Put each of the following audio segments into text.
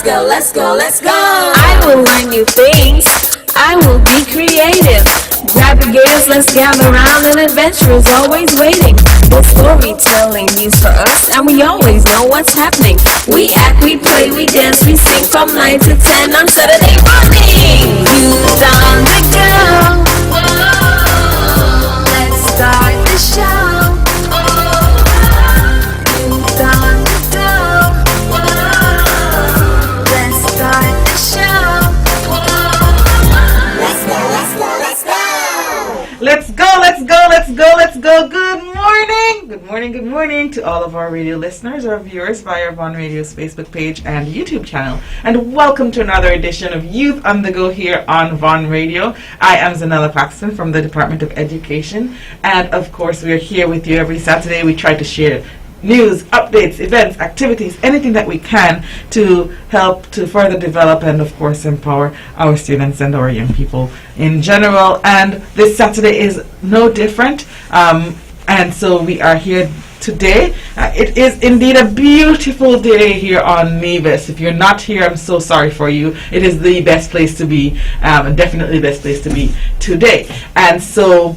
go, let's go, let's go. I will learn new things. I will be creative. Grab your gears, let's gather round. An adventure is always waiting. The storytelling needs for us, and we always know what's happening. We act, we play, we dance, we sing from 9 to 10 on Saturday morning. Youth on the go. Let's start the show. Youth on the go. Let's start the show. Let's go, let's go, let's go. Let's go, let's go, let's go, let's go. Good morning. Good morning, good morning to all of our radio listeners or viewers via Von Radio's Facebook page and YouTube channel. And welcome to another edition of Youth on the Go here on Von Radio. I am Zahnela Claxton from the Department of Education. And of course, we are here with you every Saturday. We try to share news, updates, events, activities, anything that we can to help to further develop and of course empower our students and our young people in general. And this Saturday is no different. And so we are here today. It is indeed a beautiful day here on Nevis. If you're not here, I'm so sorry for you. It is the best place to be, definitely the best place to be today. And so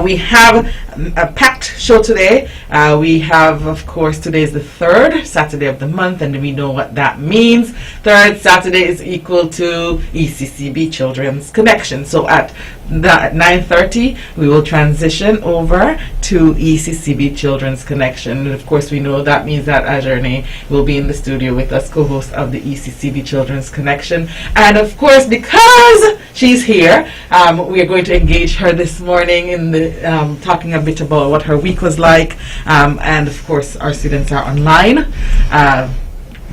we have a packed show today. We have, of course, today is the third Saturday of the month, and we know what that means. Third Saturday is equal to ECCB Children's Connection. So at 9:30, we will transition over to ECCB Children's Connection. And of course, we know that means that Ajerne will be in the studio with us, co-host of the ECCB Children's Connection. And of course, because she's here, we are going to engage her this morning in the talking a bit about what her week was like. And of course, our students are online.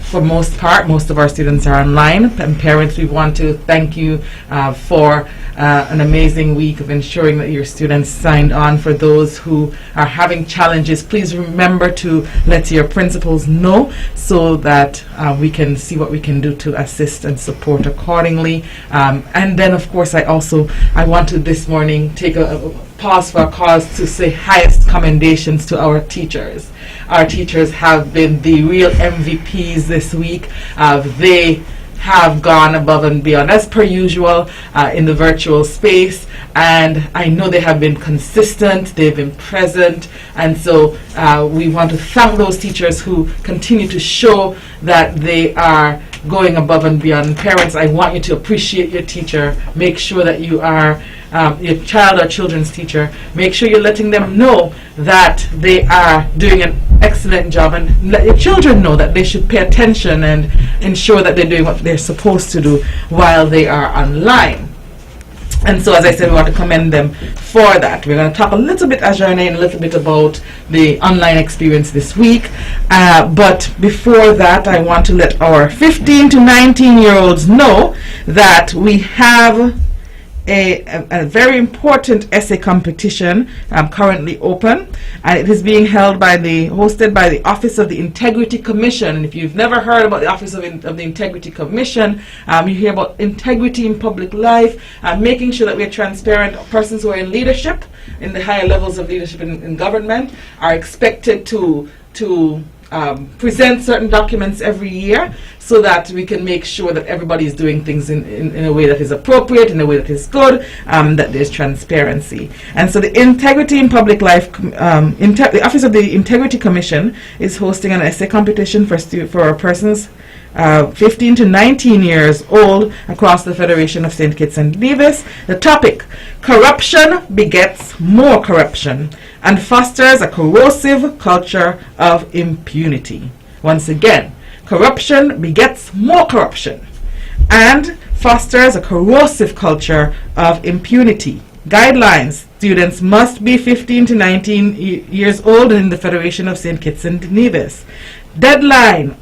For most part, most of our students are online. And parents, we want to thank you for an amazing week of ensuring that your students signed on. For those who are having challenges, please remember to let your principals know so that we can see what we can do to assist and support accordingly. And then, of course, I want to this morning take a pause for a cause to say highest commendations to our teachers. Our teachers have been the real MVPs this week. They have gone above and beyond, as per usual, in the virtual space. And I know they have been consistent, they've been present. And so we want to thank those teachers who continue to show that they are going above and beyond. Parents, I want you to appreciate your teacher. Make sure that you are your child or children's teacher. Make sure you're letting them know that they are doing an excellent job, and let your children know that they should pay attention and ensure that they're doing what they're supposed to do while they are online. And so, as I said, we want to commend them for that. We're going to talk a little bit, Ajane, and a little bit about the online experience this week. But before that, I want to let our 15 to 19-year-olds know that we have a very important essay competition currently open, and it is being hosted by the Office of the Integrity Commission. And if you've never heard about the Office of the Integrity Commission, you hear about integrity in public life, making sure that we're transparent. Persons who are in leadership, in the higher levels of leadership in government, are expected to present certain documents every year so that we can make sure that everybody is doing things in a way that is appropriate, in a way that is good, that there's transparency. And so the Integrity in Public Life, the Office of the Integrity Commission is hosting an essay competition for persons 15 to 19 years old across the Federation of St. Kitts and Nevis. The topic: corruption begets more corruption and fosters a corrosive culture of impunity. Once again, corruption begets more corruption and fosters a corrosive culture of impunity. Guidelines: students must be 15 to 19 years old in the Federation of St. Kitts and Nevis. Deadline: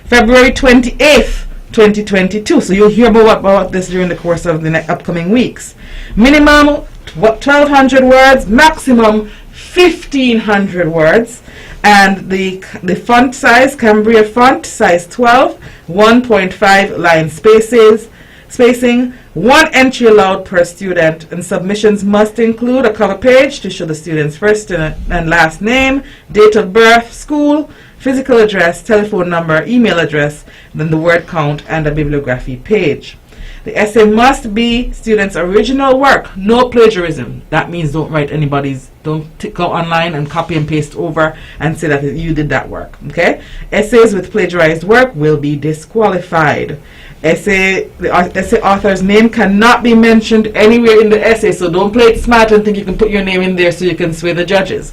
February 28th, 2022. So you'll hear more about this during the course of the upcoming weeks. Minimum 1,200 words, maximum 1,500 words. And the font size, Cambria font, size 12, 1.5 line spacing, one entry allowed per student, and submissions must include a cover page to show the student's first and last name, date of birth, school, physical address, telephone number, email address, then the word count, and a bibliography page. The essay must be students' original work, no plagiarism. That means don't write anybody's, don't go online and copy and paste over and say that you did that work, okay? Essays with plagiarized work will be disqualified. The essay author's name cannot be mentioned anywhere in the essay, so don't play it smart and think you can put your name in there so you can sway the judges.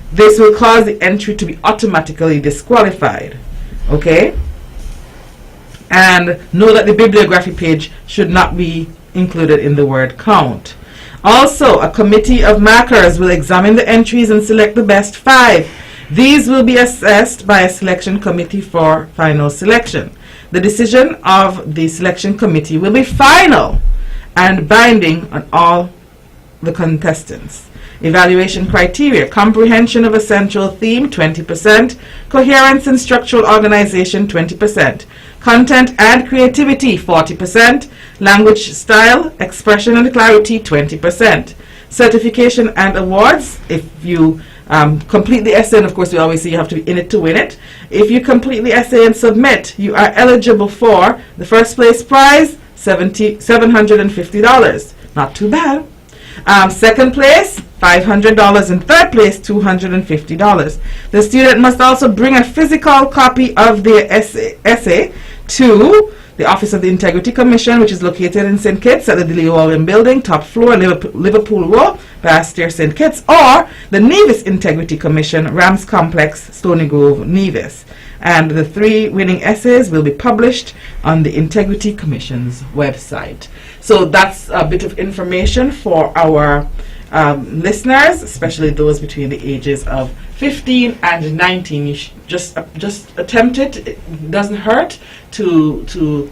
This will cause the entry to be automatically disqualified, okay? And know that the bibliography page should not be included in the word count. Also, a committee of markers will examine the entries and select the best 5. These will be assessed by a selection committee for final selection. The decision of the selection committee will be final and binding on all the contestants. Evaluation criteria: comprehension of a central theme, 20%, coherence and structural organization, 20%, content and creativity, 40%, language style, expression and clarity, 20%. Certification and awards: if you complete the essay, and of course we always say you have to be in it to win it. If you complete the essay and submit, you are eligible for the first place prize, $750. Not too bad. Second place, $500, and third place, $250. The student must also bring a physical copy of their essay to the Office of the Integrity Commission, which is located in St. Kitts at the Dilly Walwyn Building, top floor, Liverpool Row, Bastair, St. Kitts, or the Nevis Integrity Commission, Rams Complex, Stony Grove, Nevis. And the 3 winning essays will be published on the Integrity Commission's website. So that's a bit of information for our listeners, especially those between the ages of 15 and 19. You just attempt it. It doesn't hurt to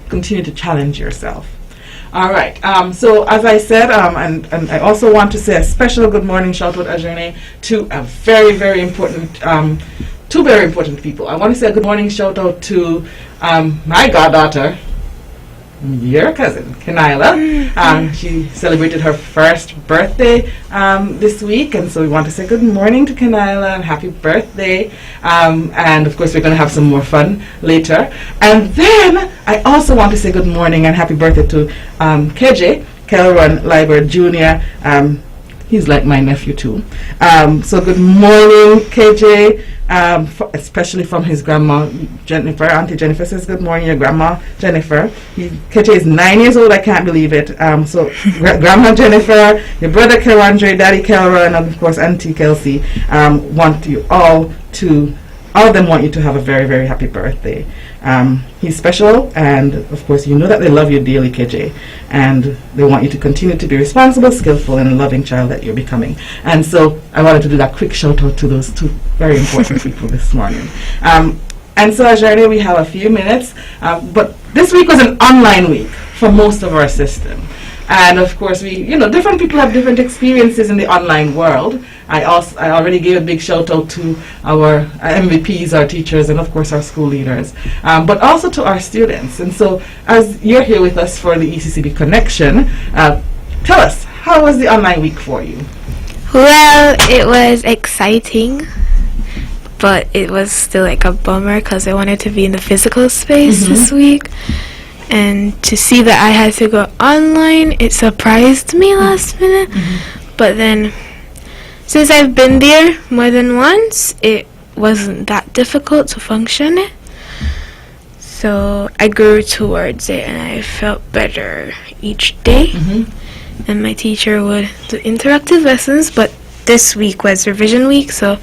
continue to challenge yourself. All right. So as I said, and I also want to say a special good morning shout out, Ajerne, to a very, very important, 2 very important people. I want to say a good morning shout out to my goddaughter, your cousin, Zahnela. She celebrated her first birthday this week, and so we want to say good morning to Zahnela and happy birthday. And of course, we're going to have some more fun later. And then I also want to say good morning and happy birthday to KJ, Kelron Liber Jr. He's like my nephew too. So good morning, KJ. Especially from his grandma Jennifer. Auntie Jennifer says good morning, your grandma Jennifer. KJ is 9 years old. I can't believe it. So Grandma Jennifer, your brother Kelrandre, Daddy Kelra, and of course Auntie Kelsey want you all of them want you to have a very, very happy birthday. He's special, and of course you know that they love you dearly, KJ, and they want you to continue to be responsible, skillful, and loving child that you're becoming. And so I wanted to do that quick shout out to those 2 very important people this morning. And so Ajerne, we have a few minutes, but this week was an online week for most of our system. And of course, different people have different experiences in the online world. I already gave a big shout out to our MVPs, our teachers, and of course our school leaders, but also to our students. And so, as you're here with us for the ECCB Connection, tell us, how was the online week for you? Well, it was exciting, but it was still like a bummer because I wanted to be in the physical space this week. And to see that I had to go online, it surprised me last minute. But then, since I've been there more than once, it wasn't that difficult to function it. So I grew towards it and I felt better each day. And my teacher would do interactive lessons, but this week was revision week, so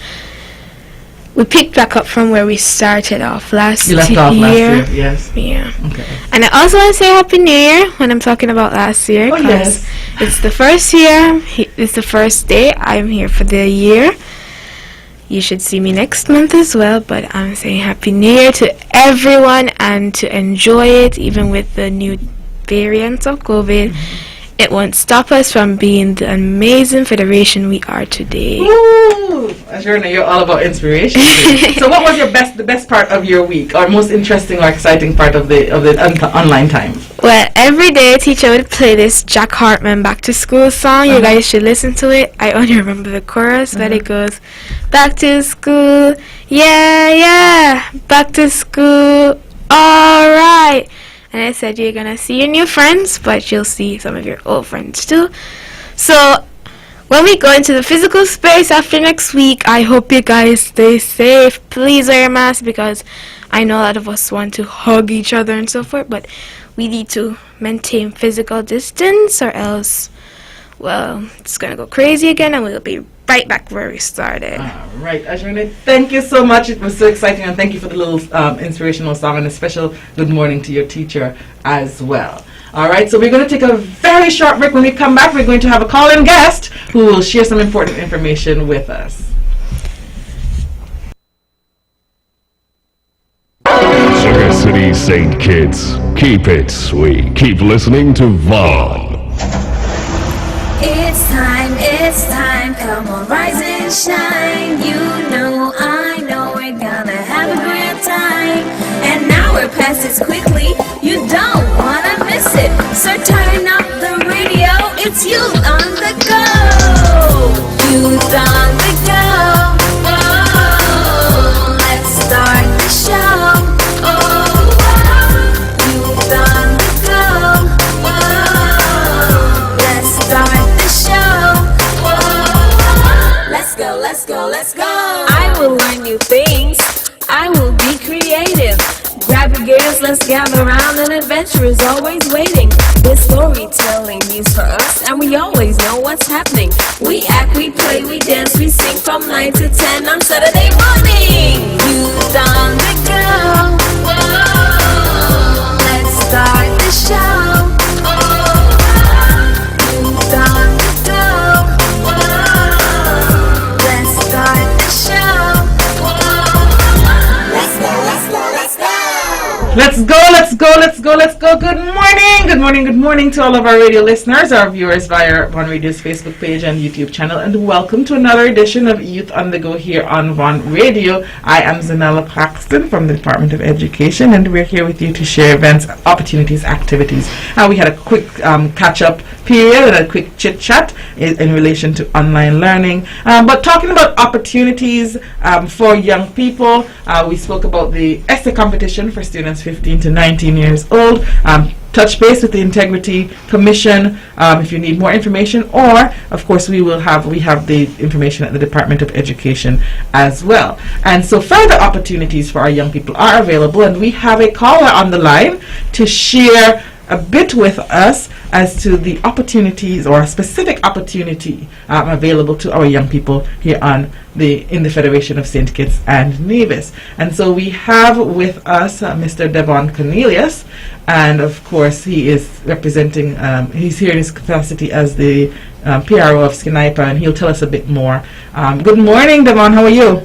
we picked back up from where we started off last year. You left off last year, yes. Yeah. Okay. And I also want to say Happy New Year when I'm talking about last year, because it's the first year, it's the first day I'm here for the year. You should see me next month as well, but I'm saying Happy New Year to everyone and to enjoy it, even with the new variants of COVID. It won't stop us from being the amazing federation we are today. Woo! Ajerne, you're all about inspiration. So what was the best part of your week, or most interesting or exciting part of the online time? Well, every day teacher would play this Jack Hartman Back to School song. You guys should listen to it. I only remember the chorus, but it goes, back to school, Yeah, back to school. All right. And I said you're going to see your new friends, but you'll see some of your old friends too. So when we go into the physical space after next week, I hope you guys stay safe. Please wear a mask because I know a lot of us want to hug each other and so forth, but we need to maintain physical distance or else, well, it's going to go crazy again and we'll be right back where we started. All right, Ashwini, thank you so much. It was so exciting, and thank you for the little inspirational song and a special good morning to your teacher as well. All right, so we're going to take a very short break. When we come back, we're going to have a call-in guest who will share some important information with us. Sugar City St. Kitts, keep it sweet. Keep listening to Vaughn. It's time, come on, rise and shine. You know, I know, we're gonna have a great time. And now we're past it quickly, you don't wanna miss it. So turn up the radio, it's Youth on the Go. Youth on the Go. Oh, let's start the show. Oh, Youth on the Go. Oh, let's start the show. Let's go. I will learn new things. I will be creative. Grab your gears, let's gather around. An adventure is always waiting. There's storytelling news for us, and we always know what's happening. We act, we play, we dance, we sing from 9 to 10 on Saturday morning. Youth on the Go. Whoa, let's start the show. Youth on the Go. Whoa, let's start the show. Let's go. Let's go. Good morning to all of our radio listeners, our viewers via Vaughn Radio's Facebook page and YouTube channel, and welcome to another edition of Youth on the Go here on Vaughn Radio. I am Zahnela Claxton from the Department of Education, and we're here with you to share events, opportunities, activities. We had a quick catch-up period and a quick chit-chat in relation to online learning. But talking about opportunities for young people, we spoke about the essay competition for students 15 to 19 years old. Touch base with the Integrity Commission if you need more information, or of course we have the information at the Department of Education as well. And so further opportunities for our young people are available, and we have a caller on the line to share a bit with us as to the opportunities or a specific opportunity available to our young people here in the Federation of St. Kitts and Nevis. And so we have with us Mr. Devon Cornelius, and of course he is representing, he's here in his capacity as the PRO of Skinaipa, and he'll tell us a bit more. Good morning, Devon, how are you?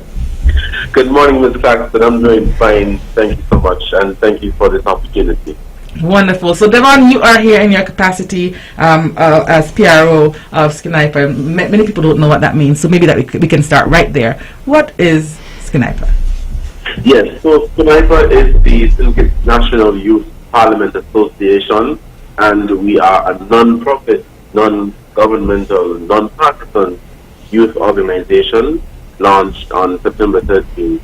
Good morning, Ms. Claxton. I'm doing fine. Thank you so much, and thank you for this opportunity. Wonderful. So, Devon, you are here in your capacity as PRO of Skinaipa. Many people don't know what that means, so maybe that we can start right there. What is Skinaipa? Yes, so Skinaipa is the St. Kitts National Youth Parliament Association, and we are a non-profit, non-governmental, non-partisan youth organization launched on September 13,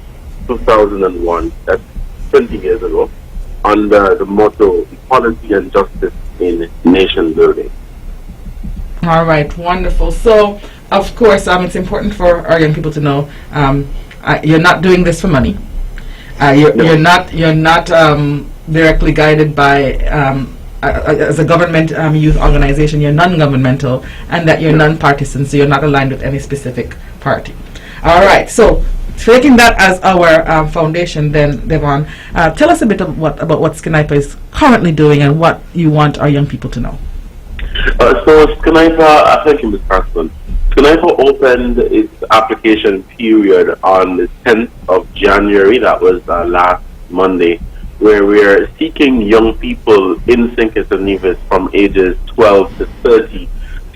2001. That's 20 years ago, under the motto, Equality and Justice in Nation Building. All right, wonderful. So, of course, it's important for our young people to know you're not doing this for money. You're not directly guided by as a government youth organization. You're non-governmental, and that you're non-partisan, so you're not aligned with any specific party. All right, so taking that as our foundation, then, Devon, tell us a bit about what Skinaipa is currently doing and what you want our young people to know. So Skinaipa, thank you, Ms. Carson. Skinaipa opened its application period on the 10th of January, that was last Monday, where we're seeking young people in St. Kitts and Nevis from ages 12 to 30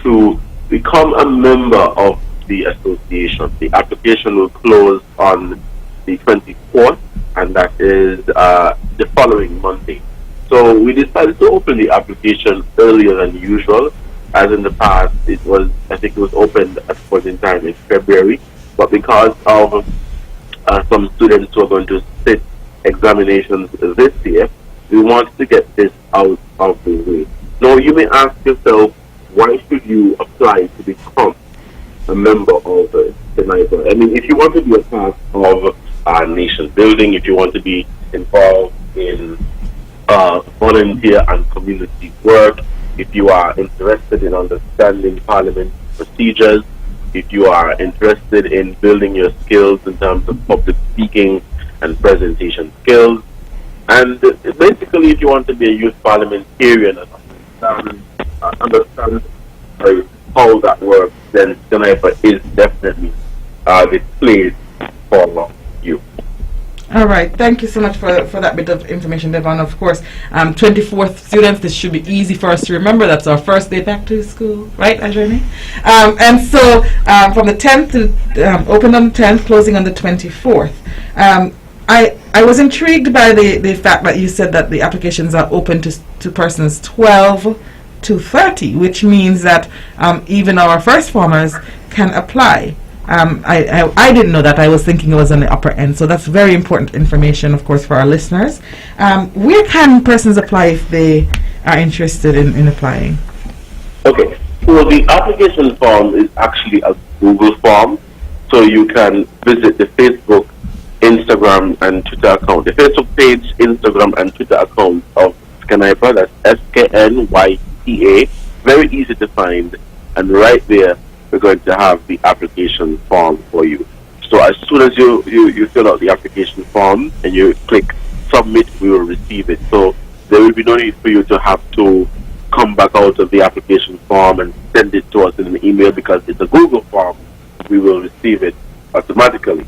to become a member of the association. The application will close on the 24th, and that is the following Monday. So we decided to open the application earlier than usual, as in the past I think it was opened at a point in time in February, but because of some students who are going to sit examinations this year, we want to get this out of the way. Now, you may ask yourself, why should you apply to become a member of the NIPA? I mean, if you want to be a part of nation building, if you want to be involved in volunteer and community work, if you are interested in understanding parliament procedures, if you are interested in building your skills in terms of public speaking and presentation skills, and basically if you want to be a youth parliamentarian and understand how that works, then SCNIPA is definitely the place for you. All right, thank you so much for that bit of information, Devon. Of course, 24th students, this should be easy for us to remember. That's our first day back to school, right, Ajani? And so from the 10th to open on the 10th, closing on the 24th. I was intrigued by the fact that you said that the applications are open to persons 12 to 30, which means that even our first formers can apply. I didn't know that. I was thinking it was on the upper end. So that's very important information, of course, for our listeners. Where can persons apply if they are interested in applying? Okay. So the application form is actually a Google form. So you can visit the Facebook, Instagram, and Twitter account. The Facebook page, Instagram, and Twitter account of SCNIPA, that's SKNYPA. Very easy to find. And right there, we're going to have the application form for you. So as soon as you fill out the application form and you click submit, we will receive it. So there will be no need for you to have to come back out of the application form and send it to us in an email, because it's a Google form. We will receive it automatically.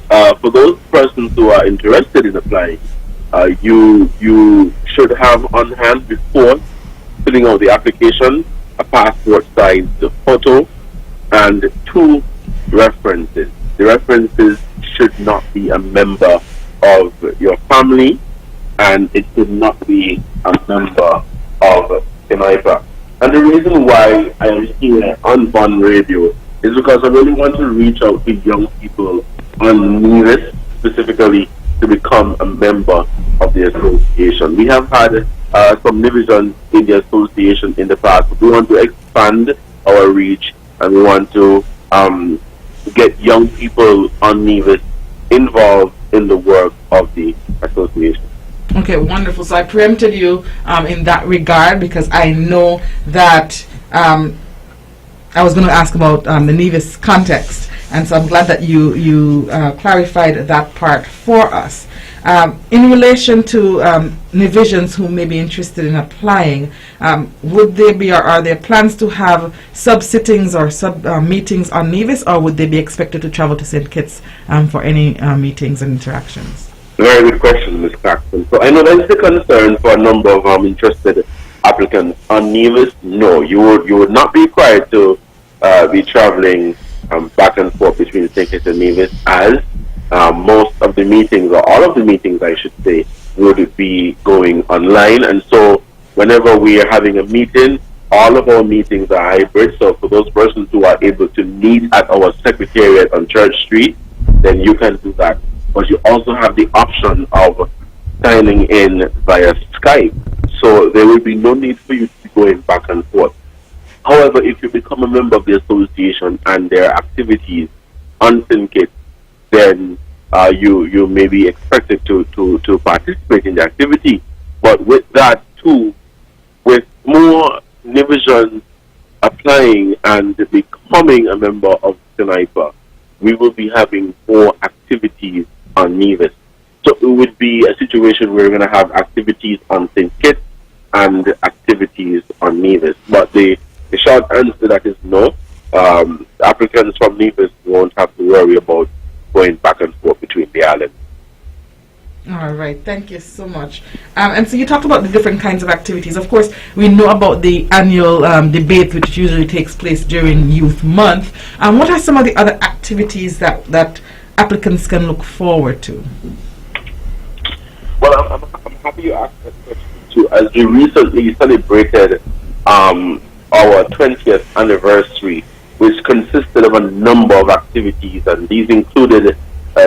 For those persons who are interested in applying, you should have on hand, before filling out the application, a passport-sized photo and 2 references. The references should not be a member of your family, and it should not be a member of SCNIPA. And the reason why I am here on Bond Radio is because I really want to reach out to young people on Nevis, specifically to become a member of the association. We have had some divisions in the association in the past. We want to expand our reach, and we want to get young people on Nevis involved in the work of the association. Okay, wonderful. So I preempted you in that regard, because I know that I was going to ask about the Nevis context, and so I'm glad that you clarified that part for us. In relation to Nevisians who may be interested in applying, would there be, or are there plans to have sub-sittings or sub-meetings on Nevis, or would they be expected to travel to St. Kitts for any meetings and interactions? Very good question, Ms. Claxton. So I know that is a concern for a number of interested applicants. On Nevis, no, you would not be required to be traveling back and forth between St. Kitts and Nevis, as most of the meetings, or all of the meetings I should say, would be going online. And so whenever we are having a meeting, all of our meetings are hybrid. So for those persons who are able to meet at our secretariat on Church Street, then you can do that. But you also have the option of signing in via Skype. So there will be no need for you to be going back and forth. However, if you become a member of the association and there are activities on St. Kitts, then you may be expected to participate in the activity. But with that too, with more Nevisians applying and becoming a member of SCNIPA, we will be having more activities on Nevis. So it would be a situation where we're going to have activities on St. Kitts and activities on Nevis. But the short answer to that is no. Applicants from Nevis won't have to worry about going back and forth between the islands. All right, thank you so much. And so you talked about the different kinds of activities. Of course, we know about the annual debate, which usually takes place during Youth Month. What are some of the other activities that applicants can look forward to? Well, I'm happy you asked that question too, as we recently celebrated our 20th anniversary, which consisted of a number of activities, and these included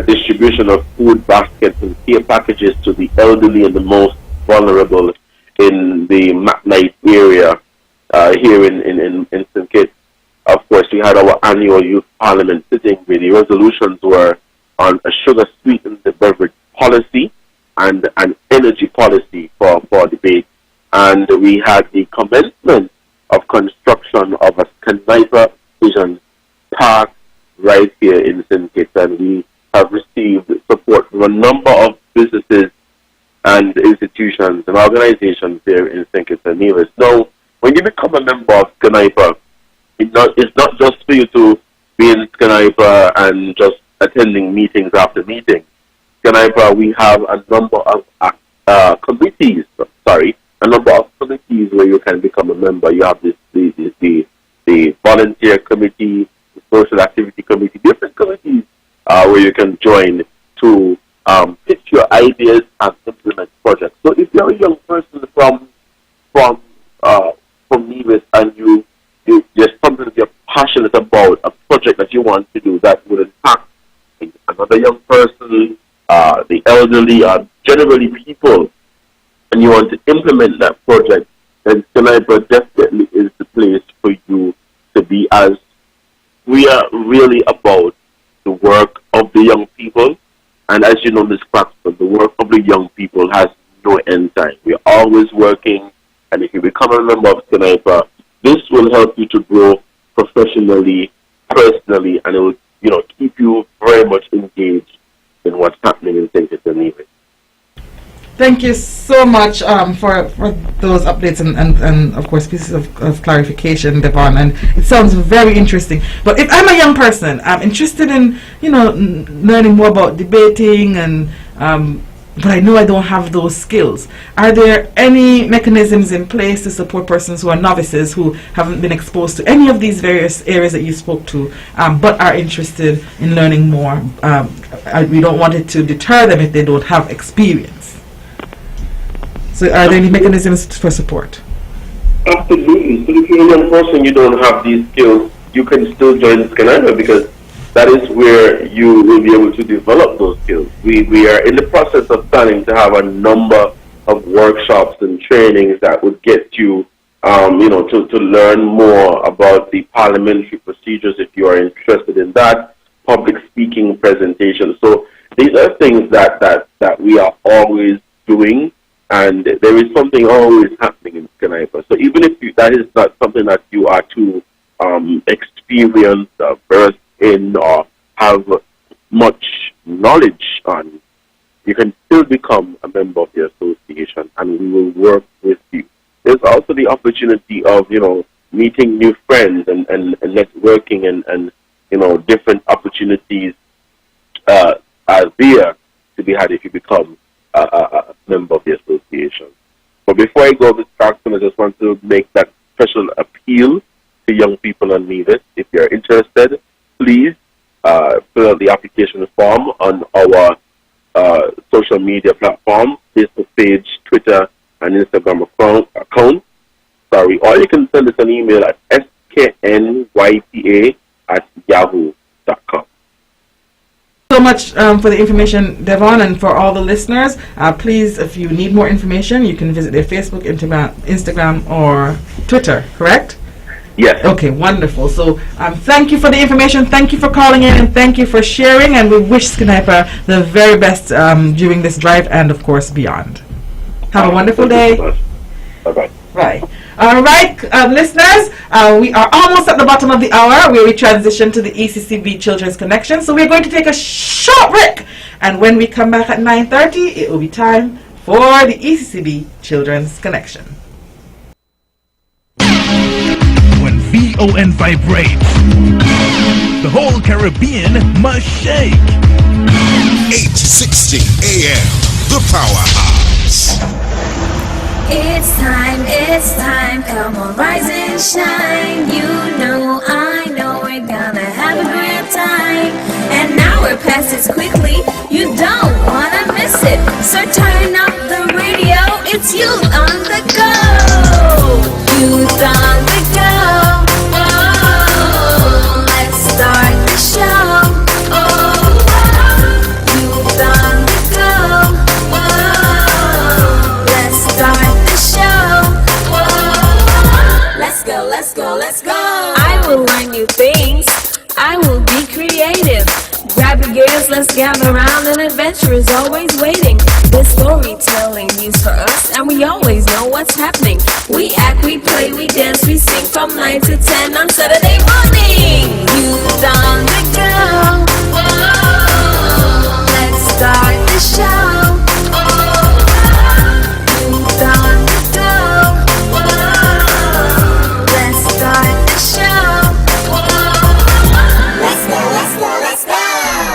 distribution of food baskets and care packages to the elderly and the most vulnerable in the McKnight area here in St. Kitts. Of course, we had our annual youth parliament sitting where the resolutions were on a sugar-sweetened beverage policy and an energy policy for debate. And we had the commencement of construction of a Sniper Vision Park right here in St. Kitts, and we have received support from a number of businesses and institutions and organizations here in St. Kitts and Nevis. Now, when you become a member of Sniper, it's not just for you to be in Sniper and just attending meetings after meetings. Sniper, we have a number of committees where you can become a member. You have the volunteer committee, the social activity committee, different committees where you can join to pitch your ideas and implement projects. So if you're a young person from Nevis and there's something that you're passionate about, a project that you want to do that would impact another young person, the elderly, or generally people, and you want to implement that project, then Sniper definitely is the place for you to be, as we are really about the work of the young people. And as you know, Ms. Claxton, the work of the young people has no end time. We're always working, and if you become a member of Sniper, this will help you to grow professionally, personally, and it will, keep you very much engaged in what's happening in St. Kitts and Nevis. Thank you so much for those updates and of course pieces of clarification, Devon, and it sounds very interesting. But if I'm a young person, I'm interested in learning more about debating and but I know I don't have those skills. Are there any mechanisms in place to support persons who are novices, who haven't been exposed to any of these various areas that you spoke to, but are interested in learning more? We don't want it to deter them if they don't have experience. So are there any mechanisms for support? Absolutely. So if you're a young person, you don't have these skills, you can still join Sniper, because that is where you will be able to develop those skills. We are in the process of planning to have a number of workshops and trainings that would get you, to learn more about the parliamentary procedures if you are interested in that, public speaking presentations. So these are things that we are always doing, and there is something always happening in Sniper. So even if that is not something that you are too experienced, versed in, or have much knowledge on, you can still become a member of the association, and we will work with you. There's also the opportunity of, meeting new friends and networking and different opportunities are there to be had if you become a member of the association. But before I go, Ms. Claxton, I just want to make that special appeal to young people on Nevis. If you're interested, please fill out the application form on our social media platform, Facebook page, Twitter, and Instagram account. Or you can send us an email at sknypa@yahoo.com. So much for the information, Devon, and for all the listeners. Please, if you need more information, you can visit their Facebook, Instagram, or Twitter, correct? Yes. Okay, wonderful. So thank you for the information, thank you for calling in, and thank you for sharing, and we wish Sniper the very best during this drive and, of course, beyond. Have a wonderful day. Bye-bye. Right. All right, listeners, we are almost at the bottom of the hour where we transition to the ECCB Children's Connection. So we're going to take a short break, and when we come back at 9:30, it will be time for the ECCB Children's Connection. When VON vibrates, the whole Caribbean must shake. 860 AM, the powerhouse. It's time, come on, rise and shine. You know, I know we're gonna have a great time. And now we're past it quickly, you don't wanna miss it. So turn up the radio, it's Youth on the Go. Youth on the Go. Oh, let's start the show. Oh, let's gather round, an adventure is always waiting. There's storytelling news for us, and we always know what's happening. We act, we play, we dance, we sing from 9 to 10 on Saturday morning. Youth on the go. Whoa. Let's start the show. Youth on the go. Whoa. Let's start the show. Let's go, let's go, let's go.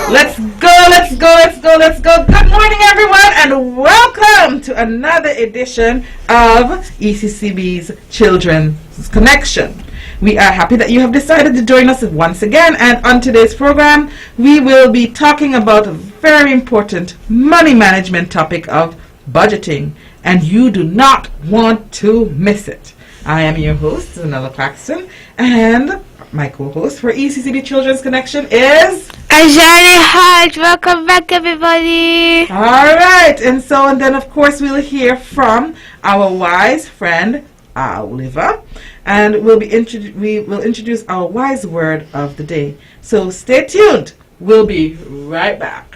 Let's go, let's go, let's go, let's go. Good morning, everyone, and welcome to another edition of ECCB's Children's Connection. We are happy that you have decided to join us once again, and on today's program, we will be talking about a very important money management topic of budgeting, and you do not want to miss it. I am your host, Zahnela Claxton, and my co-host for ECCB Children's Connection is... Ajani Hodge, welcome back everybody. Alright, and then of course we'll hear from our wise friend, Oliver, and we will introduce our wise word of the day. So stay tuned. We'll be right back.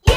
Yay!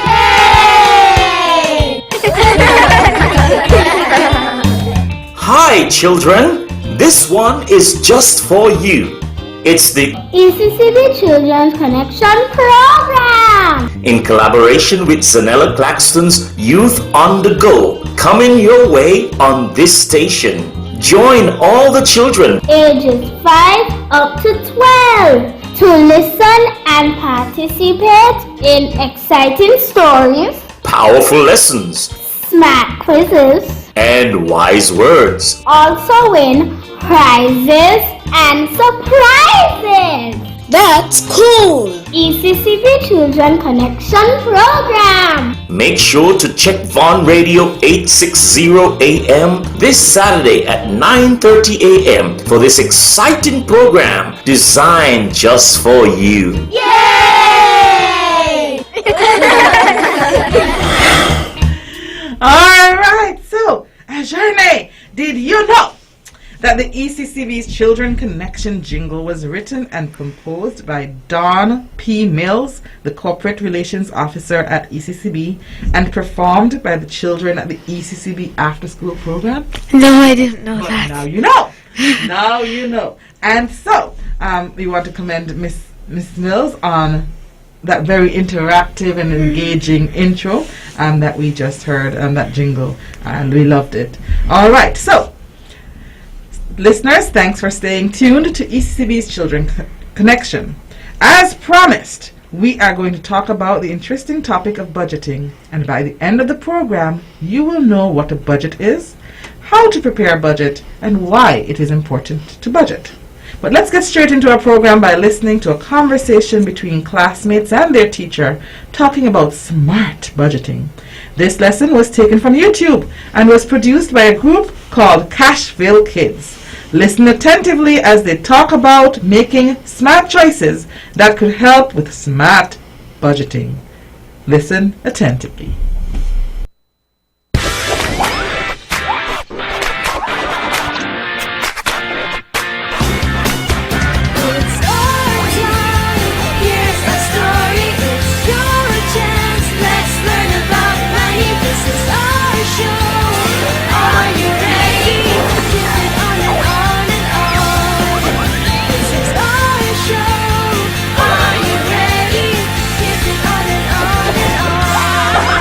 Hi children, this one is just for you. It's the ECCB Children's Connection Program in collaboration with Zahnela Claxton's Youth on the Go, coming your way on this station. Join all the children ages 5 up to 12 to listen and participate in exciting stories, powerful lessons, smart quizzes, and wise words. also win prizes and surprises. That's cool! ECCB Children Connection Program. Make sure to check Von Radio 860 AM this Saturday at 9:30 AM for this exciting program designed just for you. Yay! Alright, so, Ajane, did you know that the ECCB's Children Connection jingle was written and composed by Don P. Mills, the Corporate Relations Officer at ECCB, and performed by the children at the ECCB After School Program? No, I didn't know But that. now you know. Now you know. And so, we want to commend Miss Mills on that very interactive and engaging intro that we just heard on that jingle, and we loved it. All right, so listeners, thanks for staying tuned to ECCB's Children Connection. As promised, we are going to talk about the interesting topic of budgeting, and by the end of the program, you will know what a budget is, how to prepare a budget, and why it is important to budget. But let's get straight into our program by listening to a conversation between classmates and their teacher talking about smart budgeting. This lesson was taken from YouTube and was produced by a group called Cashville Kids. Listen attentively as they talk about making smart choices that could help with smart budgeting. Listen attentively. It's our time. Here's a story. It's your chance. Let's learn about money. This is our show. Are you ready? Keep it on and on and on. This is our show. Are you ready? Keep it on and on and on.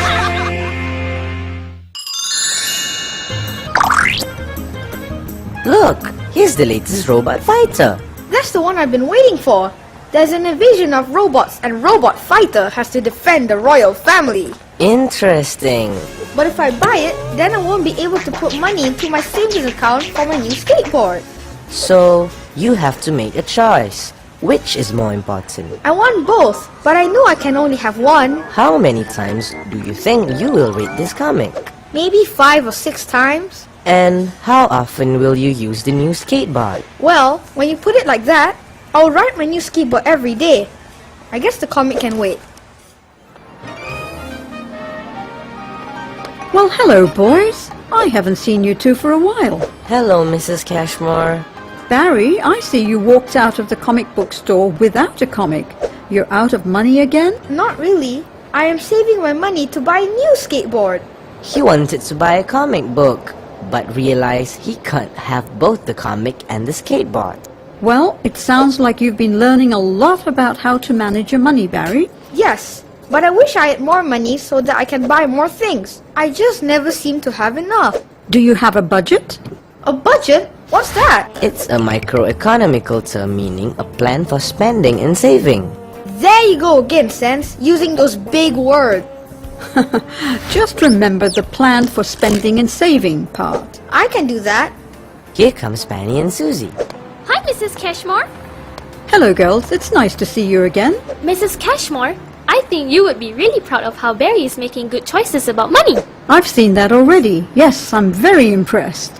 Look, here's the latest robot fighter. That's the one I've been waiting for. There's an invasion of robots and Robot Fighter has to defend the royal family. Interesting. But if I buy it, then I won't be able to put money into my savings account for my new skateboard. So, you have to make a choice. Which is more important? I want both, but I know I can only have one. How many times do you think you will read this comic? Maybe 5 or 6 times. And how often will you use the new skateboard? Well, when you put it like that, I'll ride my new skateboard every day. I guess the comic can wait. Well, hello, boys. I haven't seen you two for a while. Hello, Mrs. Cashmore. Barry, I see you walked out of the comic book store without a comic. You're out of money again? Not really. I am saving my money to buy a new skateboard. He wanted to buy a comic book, but realized he can't have both the comic and the skateboard. Well, it sounds like you've been learning a lot about how to manage your money, Barry. Yes, but I wish I had more money so that I can buy more things. I just never seem to have enough. Do you have a budget? A budget? What's that? It's a microeconomical term meaning a plan for spending and saving. There you go again, Sense, using those big words. Just remember the plan for spending and saving part. I can do that. Here comes Penny and Susie. Hi, Mrs. Cashmore. Hello, girls. It's nice to see you again. Mrs. Cashmore, I think you would be really proud of how Barry is making good choices about money. I've seen that already. Yes, I'm very impressed.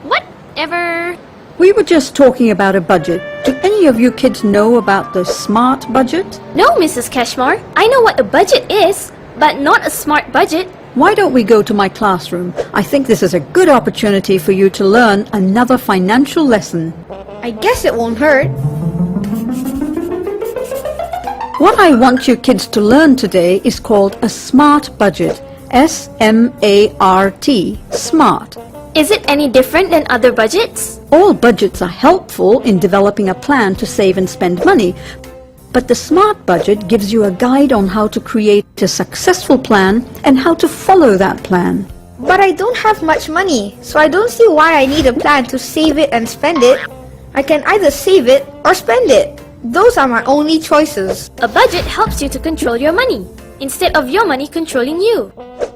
Whatever. We were just talking about a budget. Do any of you kids know about the SMART budget? No, Mrs. Cashmore. I know what a budget is, but not a smart budget. Why don't we go to my classroom? I think this is a good opportunity for you to learn another financial lesson. I guess it won't hurt. What I want you kids to learn today is called a SMART budget. S-M-A-R-T. SMART. Is it any different than other budgets? All budgets are helpful in developing a plan to save and spend money, but the SMART budget gives you a guide on how to create a successful plan and how to follow that plan. But I don't have much money, so I don't see why I need a plan to save it and spend it. I can either save it or spend it. Those are my only choices. A budget helps you to control your money, instead of your money controlling you.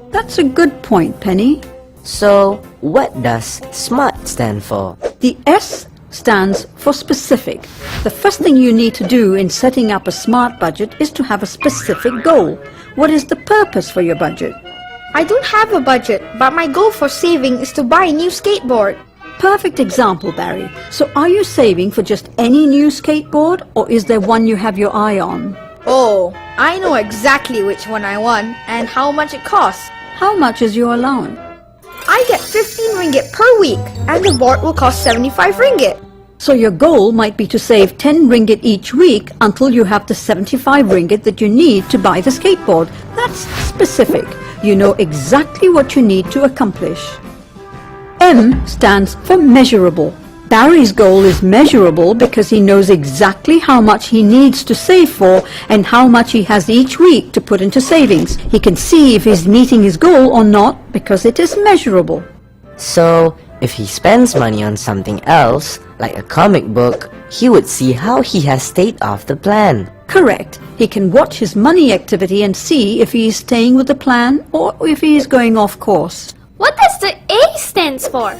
That's a good point, Penny. So, what does SMART stand for? The S stands for specific. The first thing you need to do in setting up a SMART budget is to have a specific goal. What is the purpose for your budget? I don't have a budget, but my goal for saving is to buy a new skateboard. Perfect example, Barry. So are you saving for just any new skateboard, or is there one you have your eye on? Oh, I know exactly which one I want and how much it costs. How much is your allowance? I get 15 ringgit per week, and the board will cost 75 ringgit. So your goal might be to save 10 ringgit each week until you have the 75 ringgit that you need to buy the skateboard. That's specific. You know exactly what you need to accomplish. M stands for measurable. Barry's goal is measurable because he knows exactly how much he needs to save for and how much he has each week to put into savings. He can see if he's meeting his goal or not because it is measurable. So, if he spends money on something else, like a comic book, he would see how he has stayed off the plan. Correct. He can watch his money activity and see if he is staying with the plan or if he is going off course. What does the A stands for?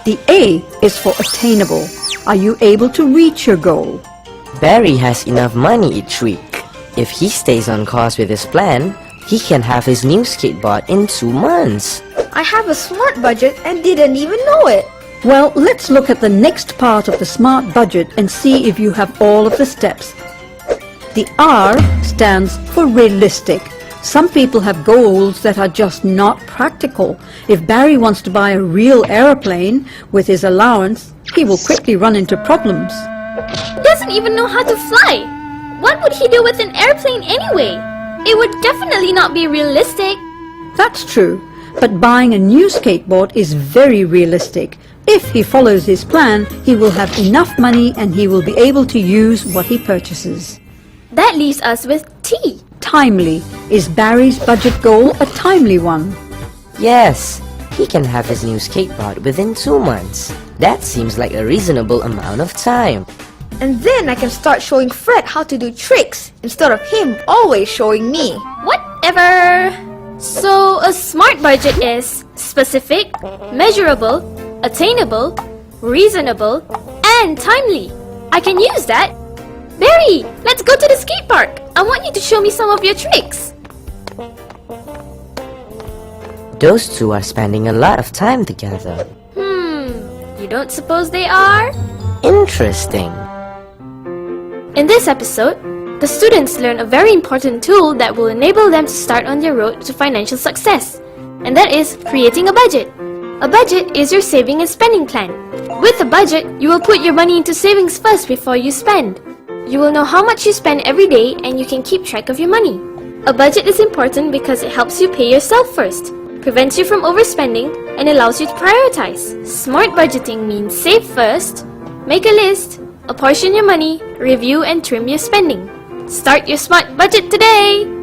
The A is for attainable. Are you able to reach your goal? Barry has enough money each week. If he stays on course with his plan, he can have his new skateboard in 2 months. I have a SMART budget and didn't even know it. Well, let's look at the next part of the SMART budget and see if you have all of the steps. The R stands for realistic. Some people have goals that are just not practical. If Barry wants to buy a real aeroplane with his allowance, he will quickly run into problems. He doesn't even know how to fly. What would he do with an airplane anyway? It would definitely not be realistic. That's true, but buying a new skateboard is very realistic. If he follows his plan, he will have enough money and he will be able to use what he purchases. That leaves us with T. Timely. Is Barry's budget goal a timely one? Yes, he can have his new skateboard within 2 months. That seems like a reasonable amount of time. And then I can start showing Fred how to do tricks instead of him always showing me. Whatever. So a SMART budget is specific, measurable, attainable, reasonable, and timely. I can use that. Barry, let's go to the skate park. I want you to show me some of your tricks. Those two are spending a lot of time together. You don't suppose they are? Interesting. In this episode, the students learn a very important tool that will enable them to start on their road to financial success, and that is creating a budget. A budget is your saving and spending plan. With a budget, you will put your money into savings first before you spend. You will know how much you spend every day and you can keep track of your money. A budget is important because it helps you pay yourself first, prevents you from overspending, and allows you to prioritize. Smart budgeting means save first, make a list, apportion your money, review and trim your spending. Start your smart budget today!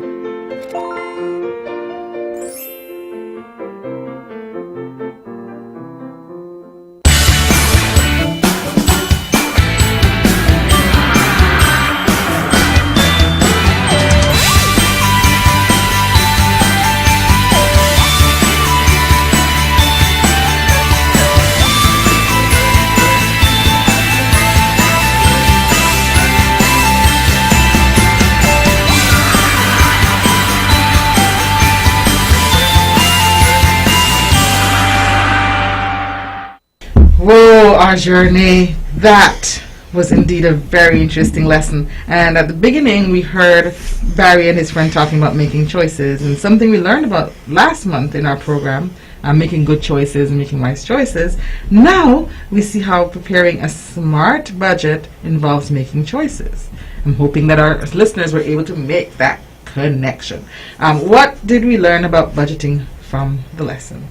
Whoa, our journey. That was indeed a very interesting lesson. And at the beginning, we heard Barry and his friend talking about making choices. And something we learned about last month in our program, making good choices and making wise choices. Now, we see how preparing a smart budget involves making choices. I'm hoping that our listeners were able to make that connection. What did we learn about budgeting from the lesson?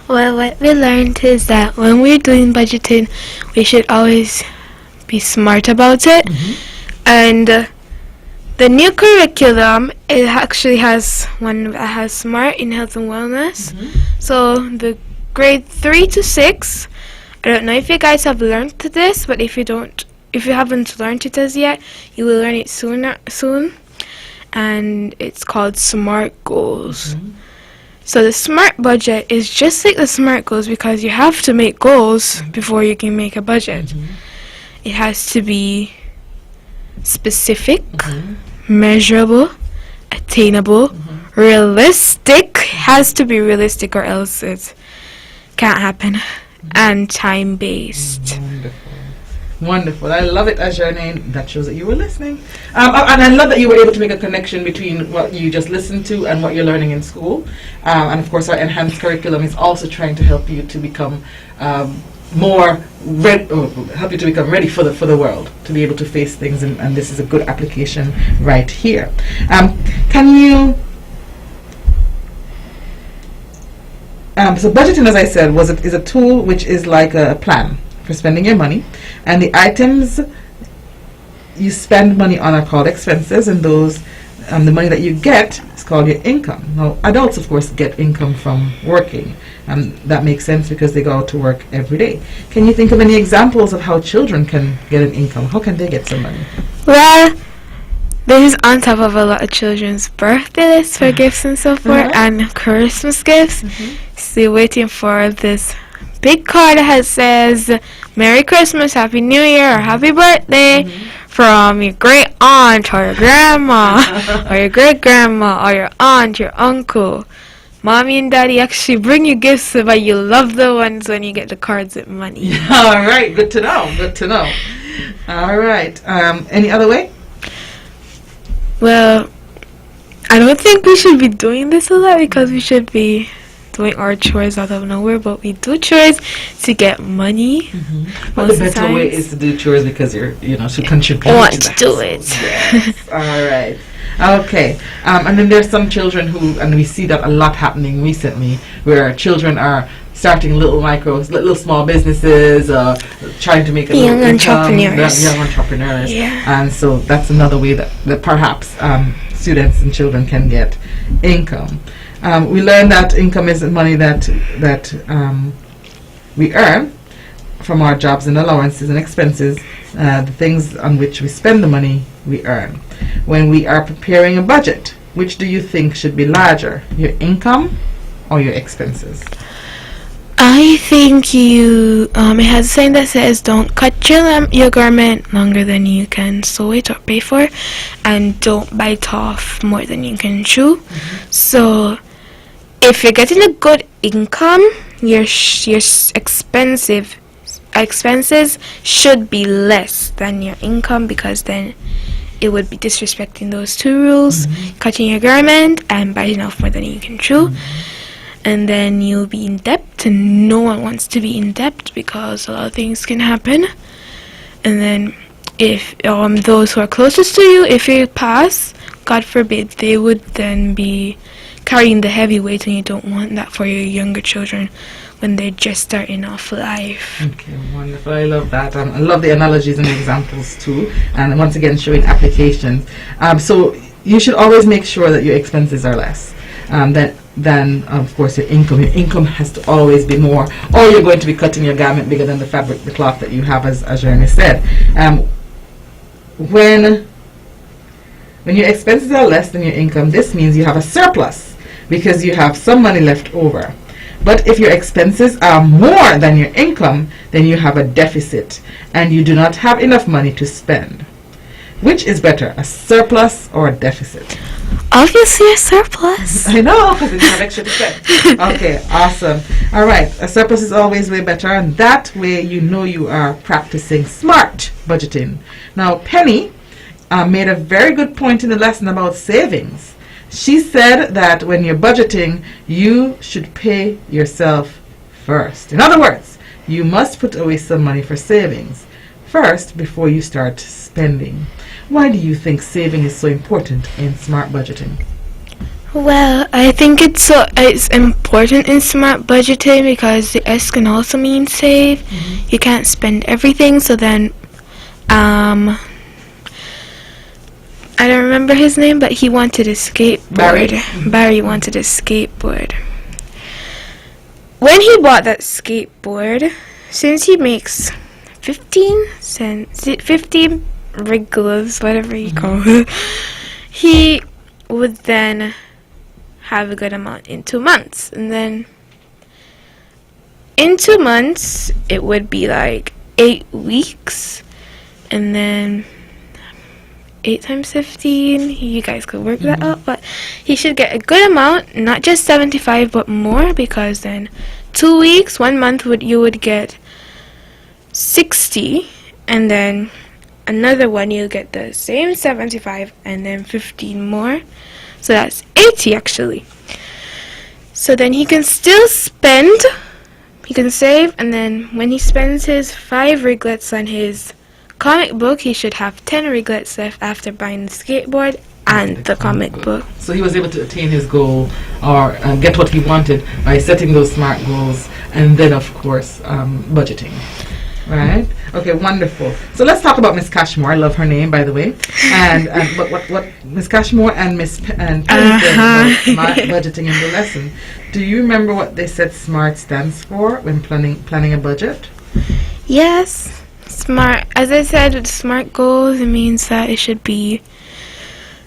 Well, what we learned is that when we're doing budgeting, we should always be smart about it. And the new curriculum, it actually has one that has smart in health and wellness. So the grade 3 to 6, I don't know if you guys have learned this, but if you haven't learned it as yet, you will learn it soon. And it's called SMART goals. So the SMART budget is just like the SMART goals because you have to make goals before you can make a budget. It has to be specific, measurable, attainable, realistic, has to be realistic or else it can't happen, and time-based. Wonderful. I love it, Ajane. That shows that you were listening. And I love that you were able to make a connection between what you just listened to and what you're learning in school. And of course, our enhanced curriculum is also trying to help you to become help you to become ready for the world, to be able to face things. And this is a good application right here. So budgeting, as I said, is a tool which is like a plan for spending your money, and the items you spend money on are called expenses, and those the money that you get is called your income. Now, adults, of course, get income from working, and that makes sense because they go out to work every day. Can you think of any examples of how children can get an income? How can they get some money? Well, this is on top of a lot of children's birthday lists for gifts and so forth, and Christmas gifts. So you're waiting for this big card that says Merry Christmas, Happy New Year, or Happy Birthday from your great aunt or your grandma or your great grandma or your aunt, your uncle. Mommy and daddy actually bring you gifts, but you love the ones when you get the cards with money. All right, good to know. Good to know. All right. Any other way? Well, I don't think we should be doing this a lot because we should be doing our chores out of nowhere, but we do chores to get money. But the better way is to do chores because you're, to contribute. Want to do it. Yes. All right. Okay. And then there's some children who, and we see that a lot happening recently, where children are starting little small businesses, trying to make a young little income. entrepreneurs. Young entrepreneurs. Yeah. And so that's another way that perhaps students and children can get income. We learned that income is money that we earn from our jobs and allowances and expenses, the things on which we spend the money we earn. When we are preparing a budget, which do you think should be larger, your income or your expenses? I think it has a saying that says don't cut your garment longer than you can sew it or pay for, and don't bite off more than you can chew. So if you're getting a good income, your expenses should be less than your income, because then it would be disrespecting those two rules, cutting your garment and biting off more than you can chew. And then you'll be in debt, and no one wants to be in debt because a lot of things can happen. And then if those who are closest to you, if you pass, God forbid, they would then be carrying the heavy weight, and you don't want that for your younger children when they're just starting off life. Okay, wonderful. I love that. I love the analogies and the examples too, and once again showing applications. So you should always make sure that your expenses are less than of course your income. Your income has to always be more, or you're going to be cutting your garment bigger than the fabric, the cloth that you have, as Jeremy said. When your expenses are less than your income, this means you have a surplus because you have some money left over. But if your expenses are more than your income, then you have a deficit and you do not have enough money to spend. Which is better, a surplus or a deficit? Obviously a surplus. I know, because you have extra to spend. Okay, awesome. All right, a surplus is always way better, and that way you know you are practicing smart budgeting. Now, Penny made a very good point in the lesson about savings. She said that when you're budgeting, you should pay yourself first. In other words, you must put away some money for savings first before you start spending. Why do you think saving is so important in smart budgeting? Well, I think it's important in smart budgeting because the S can also mean save. You can't spend everything, so then I don't remember his name, but he wanted a skateboard. Barry wanted a skateboard. When he bought that skateboard, since he makes 15 wriggles, whatever you call it, he would then have a good amount in 2 months. And then in 2 months, it would be like 8 weeks. And then 8 times 15, you guys could work that out, but he should get a good amount, not just 75 but more, because then 2 weeks, 1 month you would get 60, and then another one you get the same 75 and then 15 more, so that's 80 actually. So then he can still spend, he can save, and then when he spends his 5 wriglets on his comic book, he should have 10 wriglets left after buying the skateboard and the comic book. So he was able to attain his goal or get what he wanted by setting those smart goals and then of course budgeting. Right? Okay, wonderful. So let's talk about Miss Cashmore. I love her name, by the way. And but what Miss Cashmore and Miss Penny said about smart budgeting in the lesson. Do you remember what they said SMART stands for when planning a budget? Yes. SMART, as I said, with SMART goals, it means that it should be,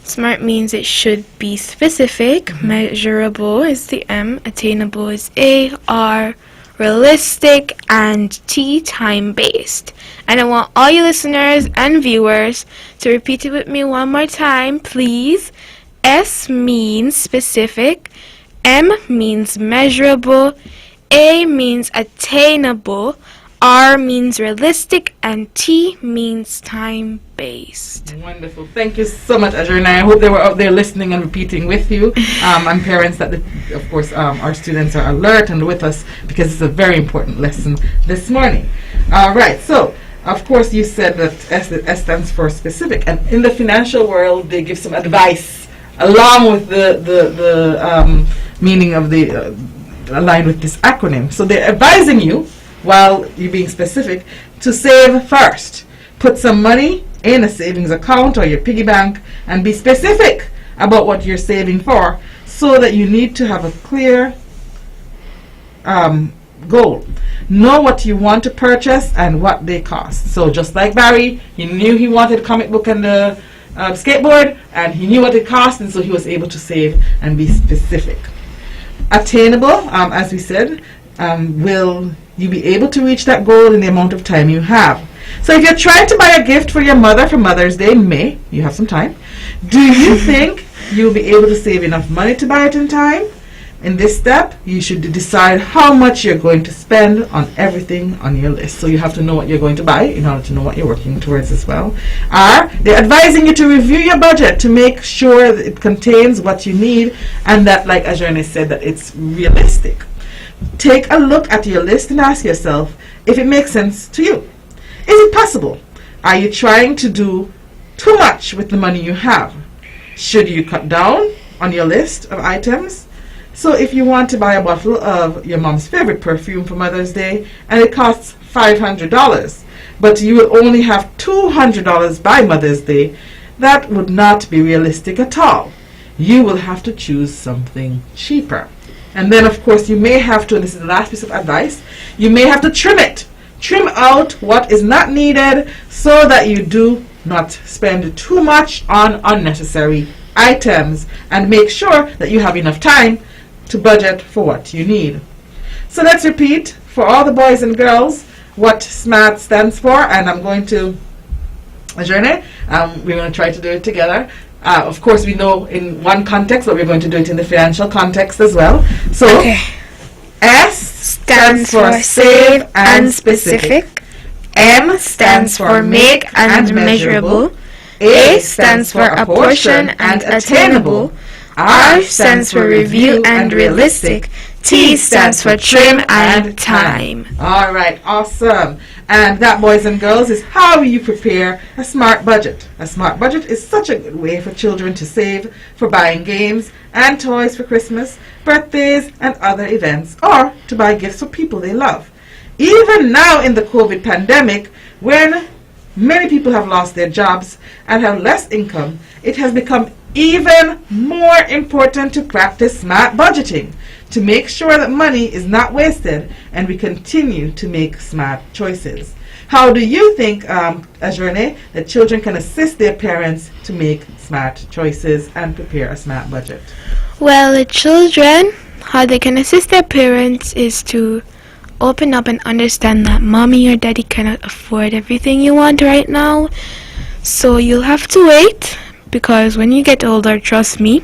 SMART means it should be specific, measurable is the M, attainable is A, R, realistic, and T, time-based. And I want all you listeners and viewers to repeat it with me one more time, please. S means specific, M means measurable, A means attainable, R means realistic, and T means time-based. Wonderful. Thank you so much, Adriana. I hope they were out there listening and repeating with you. And parents that, of course, our students are alert and with us because it's a very important lesson this morning. All right. So, of course, you said that S stands for specific. And in the financial world, they give some advice along with the meaning of the aligned with this acronym. So they're advising you, while you're being specific, to save first. Put some money in a savings account or your piggy bank and be specific about what you're saving for so that you need to have a clear goal. Know what you want to purchase and what they cost. So just like Barry, he knew he wanted a comic book and the skateboard, and he knew what it cost, and so he was able to save and be specific. Attainable, as we said, will you be able to reach that goal in the amount of time you have. So if you're trying to buy a gift for your mother for Mother's Day in May, you have some time, do you think you'll be able to save enough money to buy it in time? In this step, you should decide how much you're going to spend on everything on your list. So you have to know what you're going to buy in order to know what you're working towards as well. R, they're advising you to review your budget to make sure that it contains what you need and that, like Ajane said, that it's realistic. Take a look at your list and ask yourself if it makes sense to you. Is it possible Are you trying to do too much with the money you have? Should you cut down on your list of items? So if you want to buy a bottle of your mom's favorite perfume for Mother's Day and it costs $500, but you will only have $200 by Mother's Day, that would not be realistic at all. You will have to choose something cheaper. And then of course you may have to, and this is the last piece of advice, you may have to trim it. Trim out what is not needed so that you do not spend too much on unnecessary items, and make sure that you have enough time to budget for what you need. So let's repeat for all the boys and girls what SMART stands for, and I'm going to adjourn it. We're going to try to do it together. Of course, we know in one context, but we're going to do it in the financial context as well. So, S stands for save and specific. M stands for make and measurable. A stands for apportion and attainable. R stands for review and realistic. T stands for trim and time. All right, awesome. And that, boys and girls, is how you prepare a smart budget. A smart budget is such a good way for children to save for buying games and toys for Christmas, birthdays, and other events, or to buy gifts for people they love. Even now in the COVID pandemic, when many people have lost their jobs and have less income, it has become even more important to practice smart budgeting to make sure that money is not wasted and we continue to make smart choices. How do you think, Ajurne, that children can assist their parents to make smart choices and prepare a smart budget? Well, the children, how they can assist their parents is to open up and understand that mommy or daddy cannot afford everything you want right now. So you'll have to wait, because when you get older, trust me,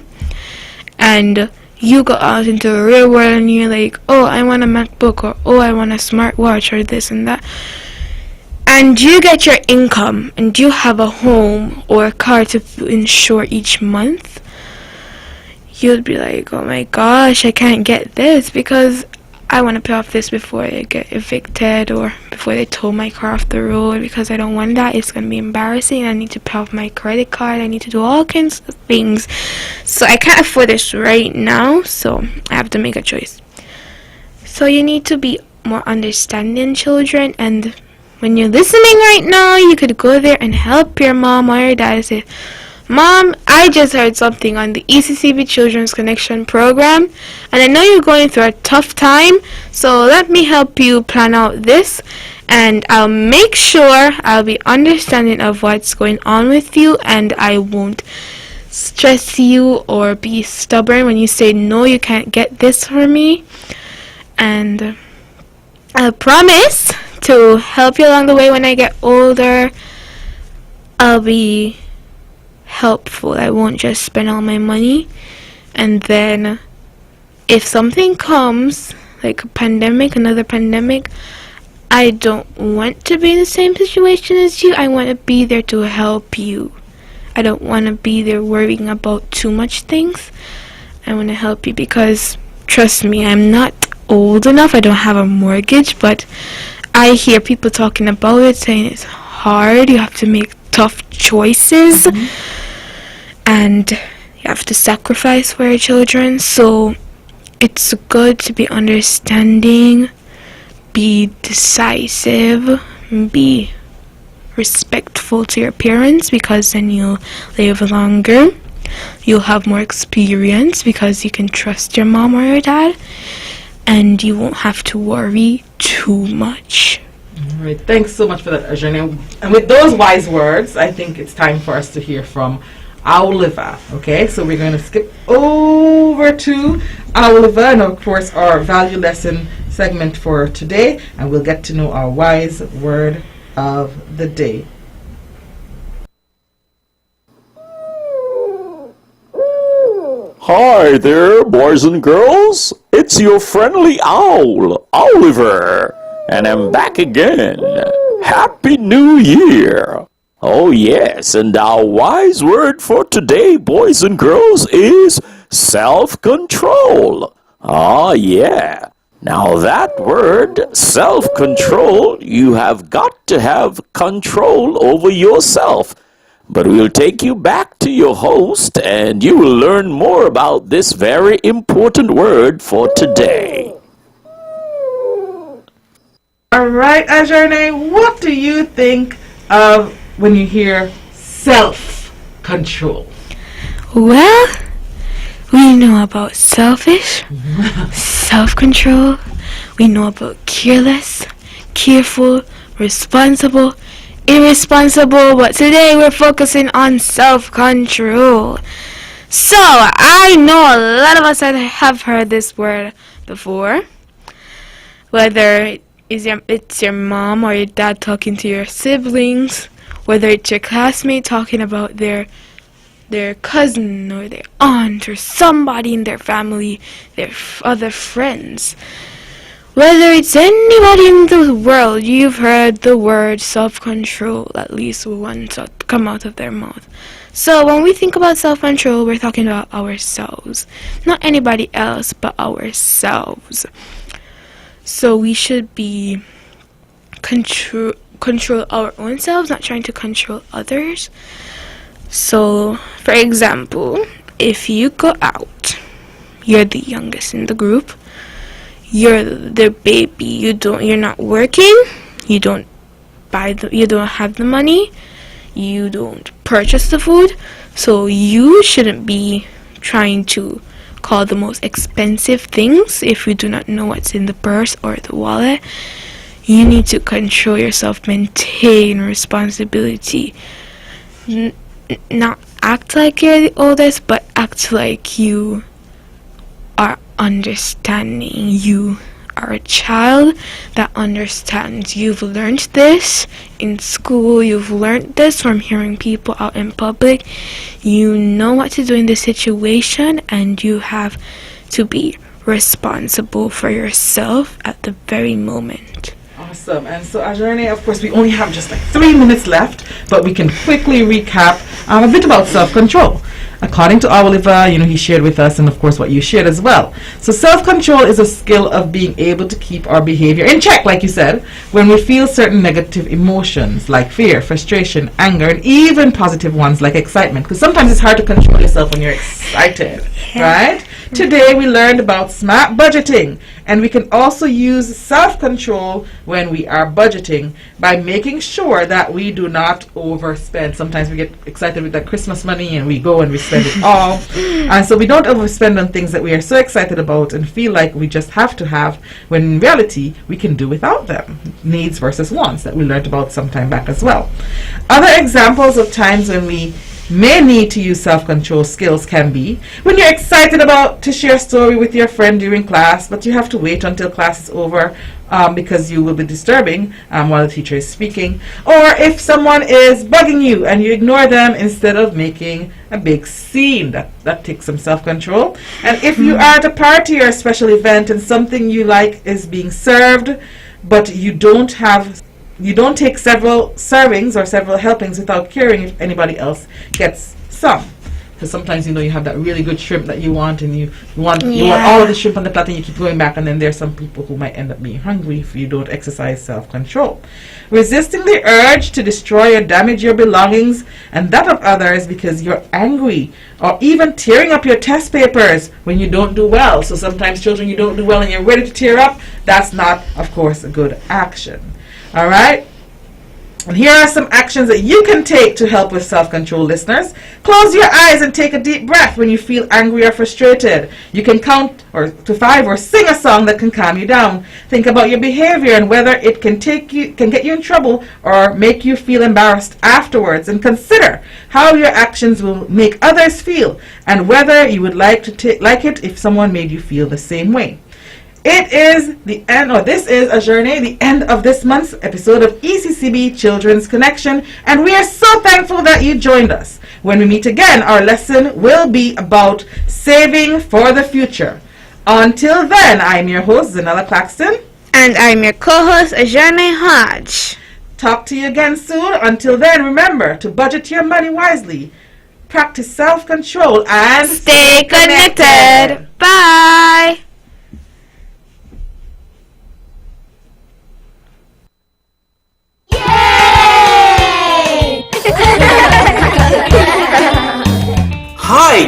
and you go out into the real world and you're like, oh, I want a MacBook, or oh, I want a smartwatch, or this and that, and you get your income and you have a home or a car to insure each month, you'll be like, oh my gosh, I can't get this because I want to pay off this before I get evicted or before they tow my car off the road, because I don't want that. It's going to be embarrassing. I need to pay off my credit card. I need to do all kinds of things. So I can't afford this right now, so I have to make a choice. So you need to be more understanding, children, and when you're listening right now, you could go there and help your mom or your dad and say, Mom, I just heard something on the ECCV Children's Connection program, and I know you're going through a tough time, so let me help you plan out this, and I'll make sure I'll be understanding of what's going on with you, and I won't stress you or be stubborn when you say, no, you can't get this for me, and I promise to help you along the way. When I get older, I'll be helpful. I won't just spend all my money, and then if something comes like a pandemic, another pandemic, I don't want to be in the same situation as you. I want to be there to help you. I don't want to be there worrying about too much things. I want to help you because, trust me, I'm not old enough. I don't have a mortgage, but I hear people talking about it, saying it's hard. You have to make tough choices, and you have to sacrifice for your children. So it's good to be understanding, be decisive, be respectful to your parents, because then you'll live longer. You'll have more experience because you can trust your mom or your dad, and you won't have to worry too much. All right, thanks so much for that, Ajane. And with those wise words, I think it's time for us to hear from Oliver. Okay, so we're going to skip over to Oliver, and of course our value lesson segment for today, and we'll get to know our wise word of the day. Hi there, boys and girls. It's your friendly owl, Oliver, and I'm back again. Happy New Year! Oh yes, and our wise word for today, boys and girls, is self-control. Ah yeah, Now that word, self-control, you have got to have control over yourself. But we'll take you back to your host and you will learn more about this very important word for today. All right, Ajane, what do you think of when you hear self-control? Well, we know about selfish, self-control. We know about careless, careful, responsible, irresponsible. But today we're focusing on self-control. So, I know a lot of us have heard this word before. Whether it's your mom or your dad talking to your siblings, whether it's your classmate talking about their cousin or their aunt or somebody in their family, their other friends. Whether it's anybody in the world, you've heard the word self-control at least once come out of their mouth. So when we think about self-control, we're talking about ourselves. Not anybody else, but ourselves. So we should be control our own selves, not trying to control others. So, for example, if you go out, you're the youngest in the group, you're the baby, you're not working, you don't have the money, you don't purchase the food, so you shouldn't be trying to call the most expensive things if you do not know what's in the purse or the wallet. You need to control yourself, maintain responsibility. Not act like you're the oldest, but act like you are understanding. You are a child that understands. You've learned this in school. You've learned this from hearing people out in public. You know what to do in this situation, and you have to be responsible for yourself at the very moment. Awesome. And so, Ajane, of course, we only have just like 3 minutes left, but we can quickly recap a bit about self-control. According to Oliver, he shared with us, and of course what you shared as well. So self-control is a skill of being able to keep our behavior in check, like you said, when we feel certain negative emotions like fear, frustration, anger, and even positive ones like excitement. Because sometimes it's hard to control yourself when you're excited, right? Today we learned about smart budgeting, and we can also use self-control when we are budgeting by making sure that we do not overspend. Sometimes we get excited with that Christmas money and we go and we spend it all, and so we don't overspend on things that we are so excited about and feel like we just have to have, when in reality we can do without them. Needs versus wants that we learned about some time back as well. Other examples of times when we may need to use self-control skills can be when you're excited about to share a story with your friend during class, but you have to wait until class is over because you will be disturbing while the teacher is speaking, or if someone is bugging you and you ignore them instead of making a big scene. That takes some self-control. And if you are at a party or a special event and something you like is being served, but you don't take several servings or several helpings without caring if anybody else gets some. Because sometimes you have that really good shrimp that you want, and you want all of the shrimp on the platter, and you keep going back, and then there's some people who might end up being hungry if you don't exercise self-control. Resisting the urge to destroy or damage your belongings and that of others because you're angry, or even tearing up your test papers when you don't do well. So sometimes children, you don't do well and you're ready to tear up. That's not, of course, a good action. All right? And here are some actions that you can take to help with self-control, listeners. Close your eyes and take a deep breath when you feel angry or frustrated. You can count to 5 or sing a song that can calm you down. Think about your behavior and whether it can get you in trouble or make you feel embarrassed afterwards. And consider how your actions will make others feel and whether you would like it if someone made you feel the same way. It is the end, or this is Ajane, the end of this month's episode of ECCB Children's Connection, and we are so thankful that you joined us. When we meet again, our lesson will be about saving for the future. Until then, I'm your host, Zahnela Claxton. And I'm your co-host, Ajane Hodge. Talk to you again soon. Until then, remember to budget your money wisely, practice self-control, and stay connected. Bye.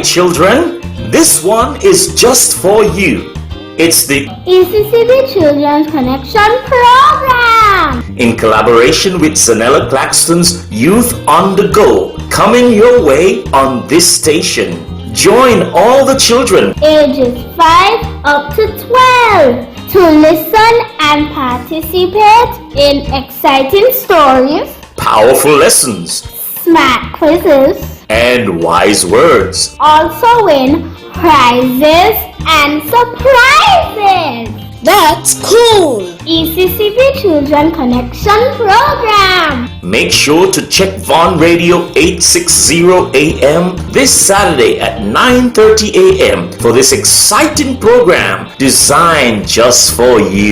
right, children, this one is just for you. It's the ECCB Children's Connection Program in collaboration with Zahnela Claxton's Youth on the Go, coming your way on this station. Join all the children ages 5 up to 12 to listen and participate in exciting stories, powerful lessons, smart quizzes, and wise words. also win prizes and surprises. That's cool! ECCB Children Connection Program. Make sure to check Von Radio 860 AM this Saturday at 9:30 AM for this exciting program designed just for you.